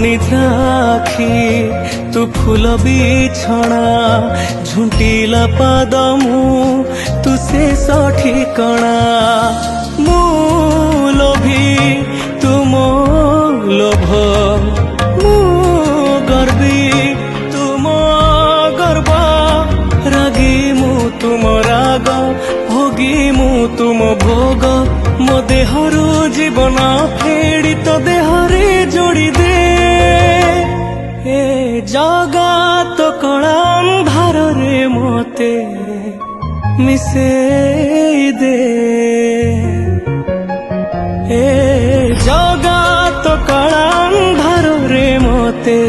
निद्रा आखि तू फूल बिछଣା झुंटिला पाद मु तू शेष ठिकଣା मु लोभी तू मो लोभ मु गर्वी तू मो गर्व रागी मु तुम राग भोगी मु तुम भोग मो देहरु जीवन फेड़ी तो देहरे जोड़ी दे ए जगत कला अंधार रे मते मिसे दे ए जगत कला अंधार रे मते